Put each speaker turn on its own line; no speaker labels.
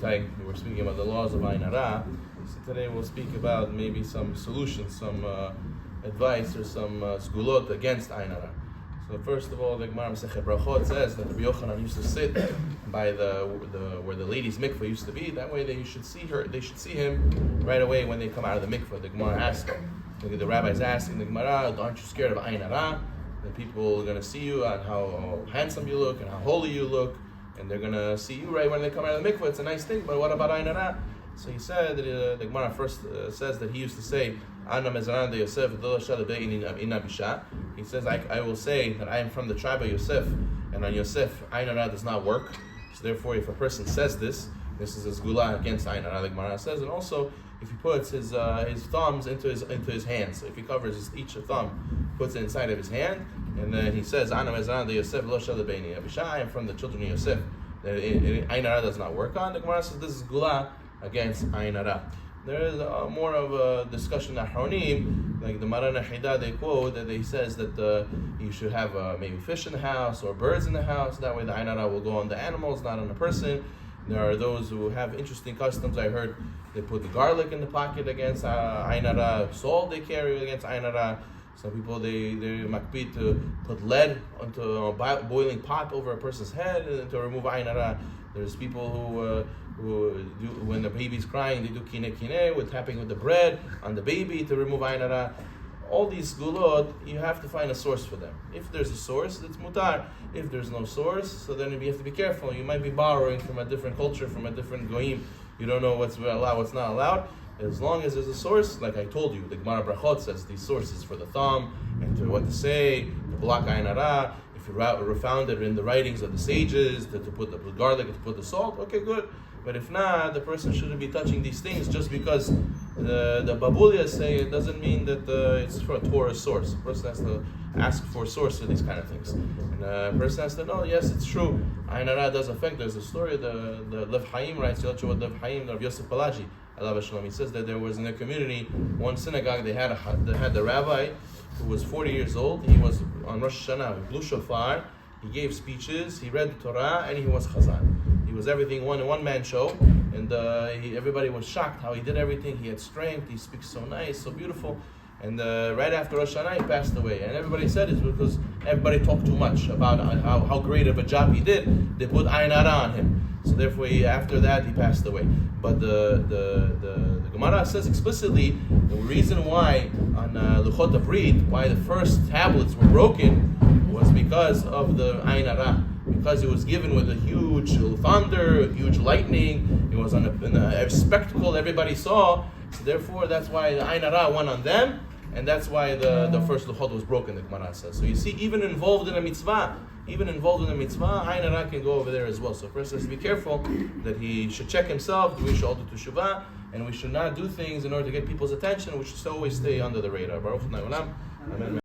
we were speaking about the laws of Ayin Hara. So today we'll speak about maybe some solutions, some advice, or some Segulot against Ayin Hara. So first of all, the Gemara Masechet Brachot says that Rabbi Yochanan used to sit by the where the ladies' mikveh used to be. That way they should see him right away when they come out of the mikveh. The Gemara asks, the rabbi's asking the Gemara, aren't you scared of Ayin Hara? The people are going to see you and how handsome you look and how holy you look, and they're going to see you right when they come out of the mikveh. It's a nice thing, but what about Ayin Hara? So he said that the Gemara first says that he used to say, he says, I will say that I am from the tribe of Yosef, and on Yosef, Ayin Hara does not work. So therefore, if a person says this is a Segulot against Ayin Hara, the Gemara says, and also if he puts his thumbs into his hands, so if he covers each thumb, puts it inside of his hand, and then he says, I am from the children of Yosef, that Ayin Hara does not work on. The Gemara says this is Segulot against Ayin Hara. There is more of a discussion at Achronim, like the Marana Hida, they quote that he says that you should have maybe fish in the house or birds in the house. That way the Ayin Hara will go on the animals, not on the person. There are those who have interesting customs. I heard they put the garlic in the pocket against Ayin Hara, salt they carry against Ayin Hara. Some people they makpid to put lead onto a boiling pot over a person's head to remove Ayin Hara. There's people who do, when the baby's crying, they do kine with tapping with the bread on the baby to remove Ayin Hara. All these Segulot, you have to find a source for them. If there's a source, it's mutar. If there's no source, so then you have to be careful. You might be borrowing from a different culture, from a different goyim. You don't know what's allowed, what's not allowed. As long as there's a source, like I told you, the Gemara Brachot says these sources for the thumb and to what to say, to block Ayin Hara. If you found it in the writings of the sages, to put the garlic, to put the salt, okay, good. But if not, the person shouldn't be touching these things just because the Babulias say it doesn't mean that it's for a Torah source. The person has to ask for a source for these kind of things. And the person has to know, yes, it's true. Ayin Hara does affect. There's a story, the Lev Chaim writes, Lev Chaim, of Yosef Palaji, Allah Shalom. He says that there was in their community, one synagogue, they had the rabbi who was 40 years old. He was on Rosh Hashanah, he blew shofar, he gave speeches, he read the Torah, and he was chazan. He was everything, one-man show, and everybody was shocked how he did everything. He had strength, he speaks so nice, so beautiful. And right after Rosh Hashanah, he passed away. And everybody said it's because everybody talked too much about how great of a job he did. They put Ayin Hara on him. So therefore, after that, he passed away. But the Gemara says explicitly the reason why on Luchot Abrit, why the first tablets were broken was because of the Ayin Hara. Because it was given with a huge thunder, a huge lightning, it was on a spectacle everybody saw. So therefore, that's why the Ayin Hara went on them, and that's why the first Luchot was broken, the Gemara says. So you see, even involved in a mitzvah, Ayin Hara can go over there as well. So first, has to be careful that he should check himself, we should all do teshuvah, and we should not do things in order to get people's attention. We should always stay under the radar. Baruch Hu Amen.